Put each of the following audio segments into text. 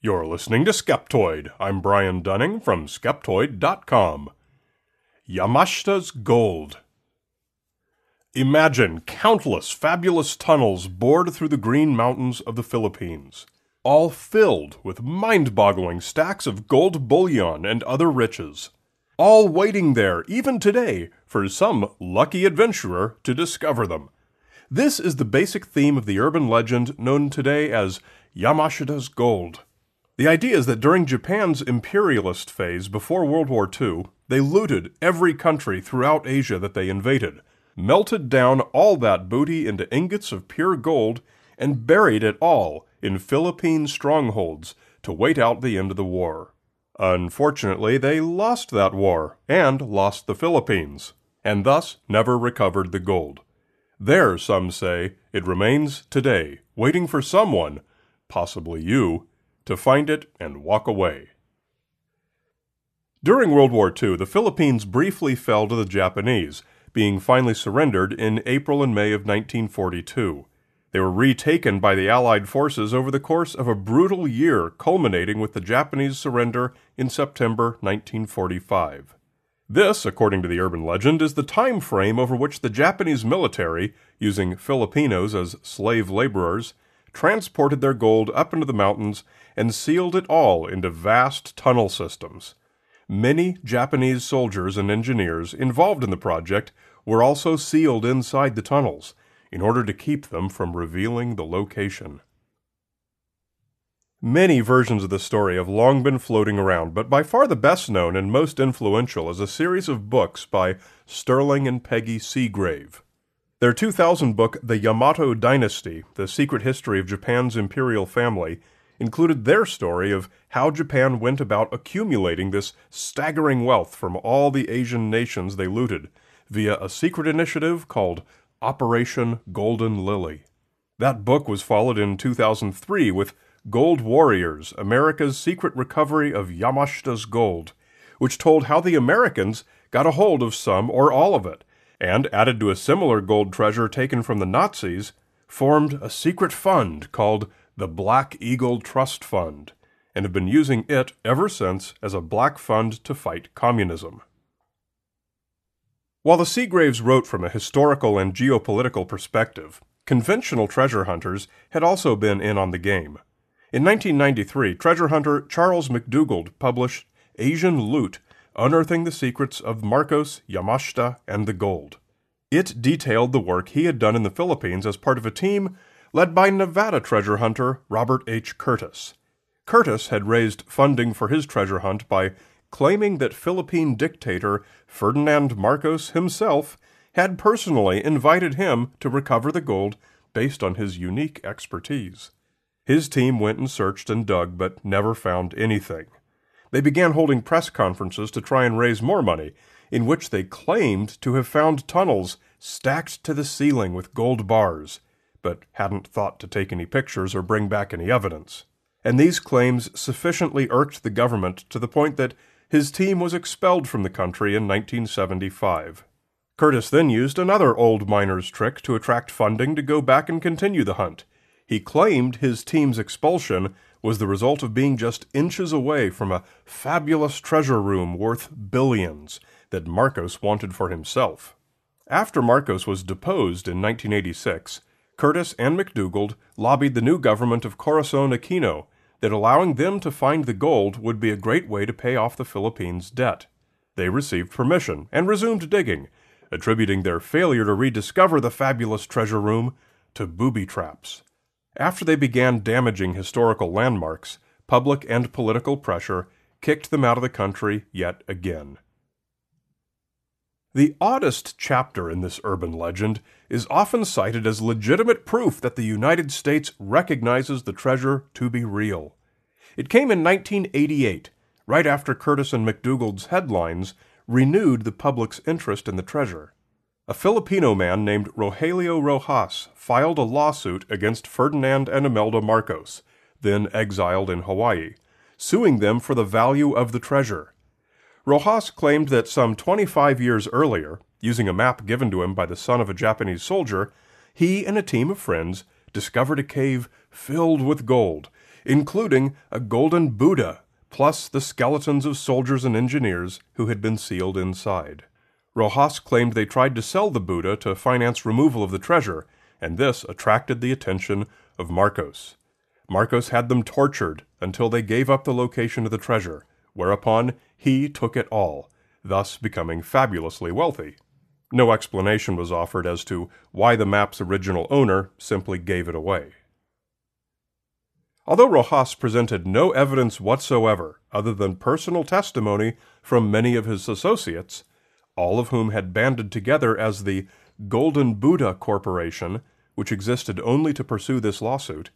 You're listening to Skeptoid. I'm Brian Dunning from Skeptoid.com. Yamashita's Gold. Imagine countless fabulous tunnels bored through the green mountains of the Philippines, all filled with mind-boggling stacks of gold bullion and other riches, all waiting there, even today, for some lucky adventurer to discover them. This is the basic theme of the urban legend known today as Yamashita's Gold. The idea is that during Japan's imperialist phase before World War II, they looted every country throughout Asia that they invaded, melted down all that booty into ingots of pure gold, and buried it all in Philippine strongholds to wait out the end of the war. Unfortunately, they lost that war, and lost the Philippines, and thus never recovered the gold. There, some say, it remains today, waiting for someone, possibly you, to find it and walk away. During World War II, the Philippines briefly fell to the Japanese, being finally surrendered in April and May of 1942. They were retaken by the Allied forces over the course of a brutal year, culminating with the Japanese surrender in September 1945. This, according to the urban legend, is the time frame over which the Japanese military, using Filipinos as slave laborers, transported their gold up into the mountains and sealed it all into vast tunnel systems. Many Japanese soldiers and engineers involved in the project were also sealed inside the tunnels in order to keep them from revealing the location. Many versions of the story have long been floating around, but by far the best known and most influential is a series of books by Sterling and Peggy Seagrave. Their 2000 book, The Yamato Dynasty, The Secret History of Japan's Imperial Family, included their story of how Japan went about accumulating this staggering wealth from all the Asian nations they looted via a secret initiative called Operation Golden Lily. That book was followed in 2003 with Gold Warriors, America's Secret Recovery of Yamashita's Gold, which told how the Americans got a hold of some or all of it, and, added to a similar gold treasure taken from the Nazis, formed a secret fund called the Black Eagle Trust Fund, and have been using it ever since as a black fund to fight communism. While the Seagraves wrote from a historical and geopolitical perspective, conventional treasure hunters had also been in on the game. In 1993, treasure hunter Charles McDougald published Asian Loot, Unearthing the Secrets of Marcos, Yamashita, and the Gold. It detailed the work he had done in the Philippines as part of a team led by Nevada treasure hunter Robert H. Curtis. Curtis had raised funding for his treasure hunt by claiming that Philippine dictator Ferdinand Marcos himself had personally invited him to recover the gold based on his unique expertise. His team went and searched and dug, but never found anything. They began holding press conferences to try and raise more money, in which they claimed to have found tunnels stacked to the ceiling with gold bars, but hadn't thought to take any pictures or bring back any evidence. And these claims sufficiently irked the government to the point that his team was expelled from the country in 1975. Curtis then used another old miner's trick to attract funding to go back and continue the hunt. He claimed his team's expulsion was the result of being just inches away from a fabulous treasure room worth billions that Marcos wanted for himself. After Marcos was deposed in 1986, Curtis and McDougald lobbied the new government of Corazon Aquino that allowing them to find the gold would be a great way to pay off the Philippines' debt. They received permission and resumed digging, attributing their failure to rediscover the fabulous treasure room to booby traps. After they began damaging historical landmarks, public and political pressure kicked them out of the country yet again. The oddest chapter in this urban legend is often cited as legitimate proof that the United States recognizes the treasure to be real. It came in 1988, right after Curtis and McDougald's headlines renewed the public's interest in the treasure. A Filipino man named Rogelio Rojas filed a lawsuit against Ferdinand and Imelda Marcos, then exiled in Hawaii, suing them for the value of the treasure. Rojas claimed that some 25 years earlier, using a map given to him by the son of a Japanese soldier, he and a team of friends discovered a cave filled with gold, including a golden Buddha, plus the skeletons of soldiers and engineers who had been sealed inside. Rojas claimed they tried to sell the Buddha to finance removal of the treasure, and this attracted the attention of Marcos. Marcos had them tortured until they gave up the location of the treasure, whereupon he took it all, thus becoming fabulously wealthy. No explanation was offered as to why the map's original owner simply gave it away. Although Rojas presented no evidence whatsoever other than personal testimony from many of his associates, all of whom had banded together as the Golden Buddha Corporation, which existed only to pursue this lawsuit,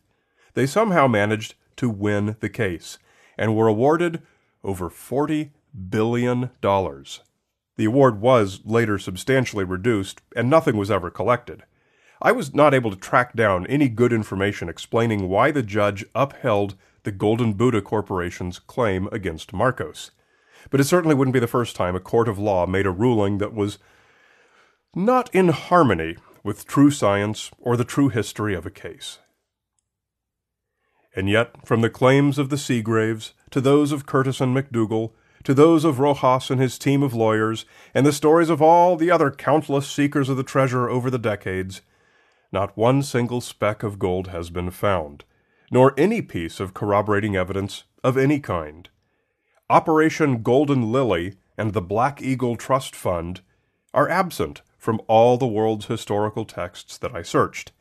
they somehow managed to win the case and were awarded over $40 billion. The award was later substantially reduced, and nothing was ever collected. I was not able to track down any good information explaining why the judge upheld the Golden Buddha Corporation's claim against Marcos. But it certainly wouldn't be the first time a court of law made a ruling that was not in harmony with true science or the true history of a case. And yet, from the claims of the Seagraves to those of Curtis and McDougall, to those of Rojas and his team of lawyers, and the stories of all the other countless seekers of the treasure over the decades, not one single speck of gold has been found, nor any piece of corroborating evidence of any kind. Operation Golden Lily and the Black Eagle Trust Fund are absent from all the world's historical texts that I searched,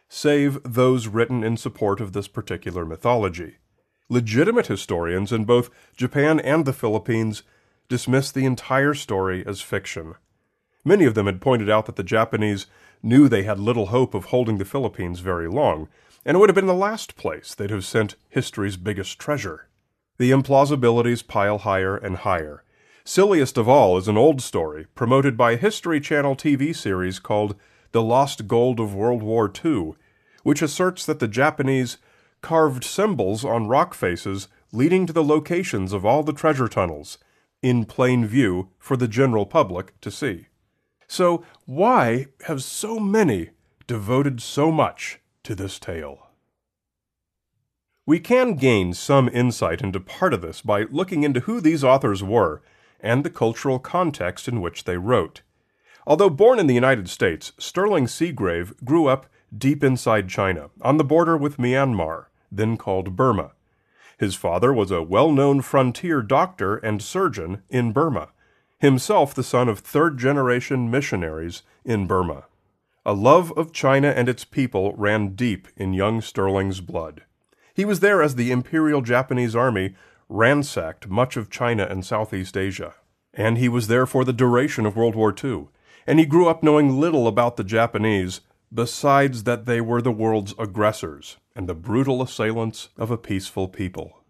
save those written in support of this particular mythology. Legitimate historians in both Japan and the Philippines dismissed the entire story as fiction. Many of them had pointed out that the Japanese knew they had little hope of holding the Philippines very long, and it would have been the last place they'd have sent history's biggest treasure. The implausibilities pile higher and higher. Silliest of all is an old story promoted by a History Channel TV series called The Lost Gold of World War II, which asserts that the Japanese carved symbols on rock faces leading to the locations of all the treasure tunnels, in plain view for the general public to see. So why have so many devoted so much to this tale? We can gain some insight into part of this by looking into who these authors were and the cultural context in which they wrote. Although born in the United States, Sterling Seagrave grew up deep inside China, on the border with Myanmar, then called Burma. His father was a well-known frontier doctor and surgeon in Burma, himself the son of third-generation missionaries in Burma. A love of China and its people ran deep in young Sterling's blood. He was there as the Imperial Japanese Army ransacked much of China and Southeast Asia, and he was there for the duration of World War II, and he grew up knowing little about the Japanese, besides that they were the world's aggressors and the brutal assailants of a peaceful people.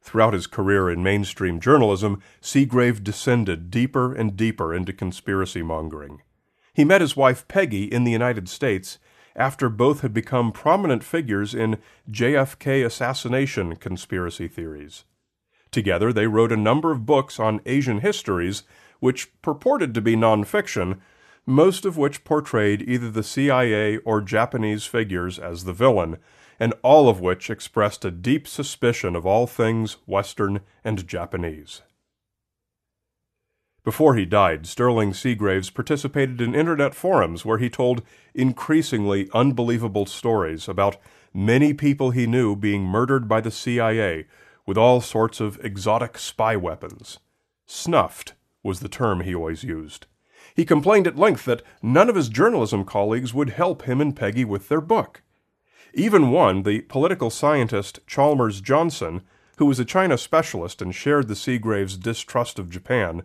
Throughout his career in mainstream journalism, Seagrave descended deeper and deeper into conspiracy-mongering. He met his wife Peggy in the United States after both had become prominent figures in JFK assassination conspiracy theories. Together, they wrote a number of books on Asian histories, which purported to be nonfiction, most of which portrayed either the CIA or Japanese figures as the villain, and all of which expressed a deep suspicion of all things Western and Japanese. Before he died, Sterling Seagraves participated in internet forums where he told increasingly unbelievable stories about many people he knew being murdered by the CIA with all sorts of exotic spy weapons. Snuffed was the term he always used. He complained at length that none of his journalism colleagues would help him and Peggy with their book. Even one, the political scientist Chalmers Johnson, who was a China specialist and shared the Seagraves' distrust of Japan,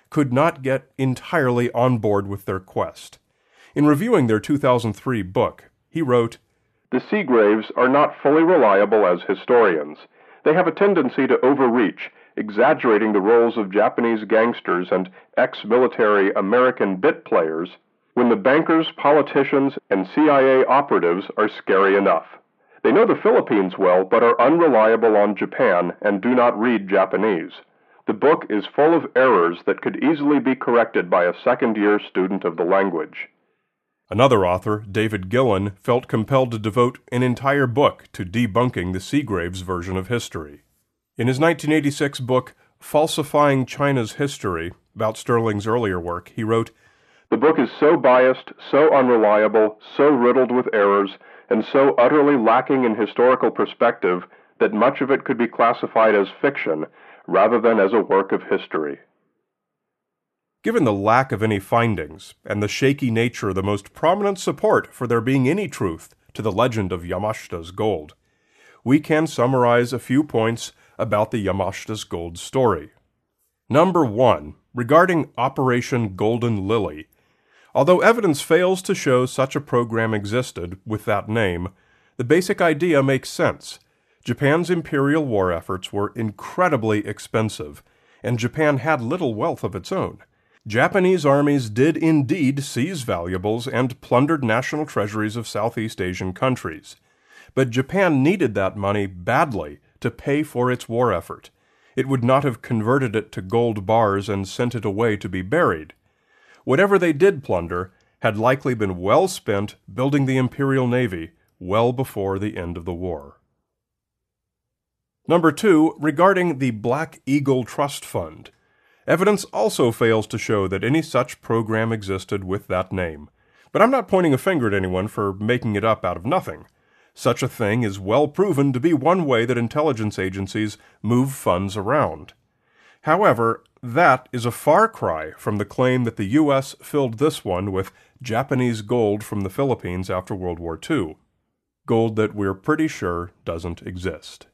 could not get entirely on board with their quest. In reviewing their 2003 book, he wrote, "The Seagraves are not fully reliable as historians. They have a tendency to overreach, exaggerating the roles of Japanese gangsters and ex-military American bit players, when the bankers, politicians, and CIA operatives are scary enough. They know the Philippines well, but are unreliable on Japan and do not read Japanese. The book is full of errors that could easily be corrected by a second-year student of the language." Another author, David Gillen, felt compelled to devote an entire book to debunking the Seagraves version of history. In his 1986 book, Falsifying China's History, about Sterling's earlier work, he wrote, "The book is so biased, so unreliable, so riddled with errors, and so utterly lacking in historical perspective that much of it could be classified as fiction rather than as a work of history." Given the lack of any findings, and the shaky nature of the most prominent support for there being any truth to the legend of Yamashita's gold, we can summarize a few points about the Yamashita's gold story. Number 1. Regarding Operation Golden Lily. Although evidence fails to show such a program existed with that name, the basic idea makes sense. Japan's imperial war efforts were incredibly expensive, and Japan had little wealth of its own. Japanese armies did indeed seize valuables and plundered national treasuries of Southeast Asian countries. But Japan needed that money badly to pay for its war effort. It would not have converted it to gold bars and sent it away to be buried. Whatever they did plunder had likely been well spent building the Imperial Navy well before the end of the war. Number 2, regarding the Black Eagle Trust Fund. Evidence also fails to show that any such program existed with that name. But I'm not pointing a finger at anyone for making it up out of nothing. Such a thing is well proven to be one way that intelligence agencies move funds around. However, that is a far cry from the claim that the U.S. filled this one with Japanese gold from the Philippines after World War II. Gold that we're pretty sure doesn't exist.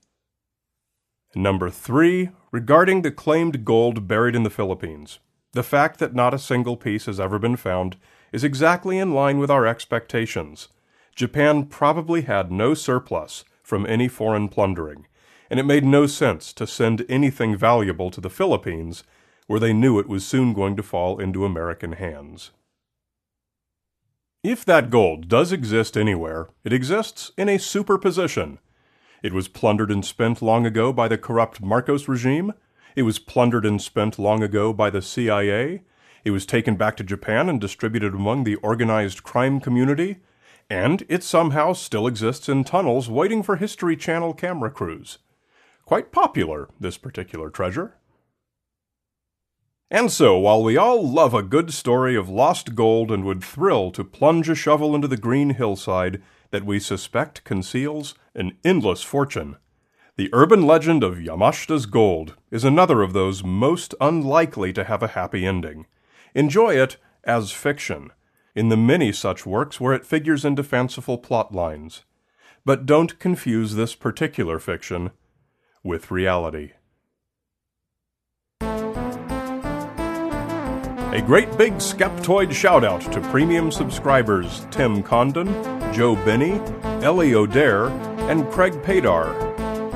Number 3, regarding the claimed gold buried in the Philippines. The fact that not a single piece has ever been found is exactly in line with our expectations. Japan probably had no surplus from any foreign plundering, and it made no sense to send anything valuable to the Philippines, where they knew it was soon going to fall into American hands. If that gold does exist anywhere, it exists in a superposition. It was plundered and spent long ago by the corrupt Marcos regime. It was plundered and spent long ago by the CIA. It was taken back to Japan and distributed among the organized crime community. And it somehow still exists in tunnels waiting for History Channel camera crews. Quite popular, this particular treasure. And so, while we all love a good story of lost gold and would thrill to plunge a shovel into the green hillside that we suspect conceals an endless fortune, the urban legend of Yamashita's gold is another of those most unlikely to have a happy ending. Enjoy it as fiction, in the many such works where it figures into fanciful plot lines. But don't confuse this particular fiction with reality. A great big Skeptoid shout-out to premium subscribers Tim Condon, Joe Benny, Ellie O'Dare, and Craig Padar.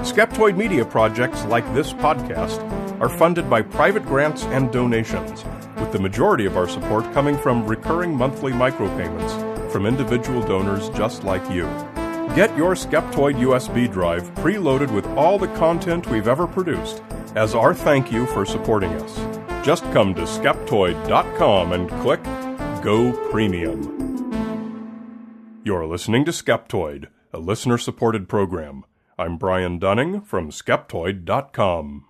Skeptoid media projects like this podcast are funded by private grants and donations, with the majority of our support coming from recurring monthly micropayments from individual donors just like you. Get your Skeptoid USB drive preloaded with all the content we've ever produced as our thank you for supporting us. Just come to Skeptoid.com and click Go Premium. You're listening to Skeptoid, a listener-supported program. I'm Brian Dunning from Skeptoid.com.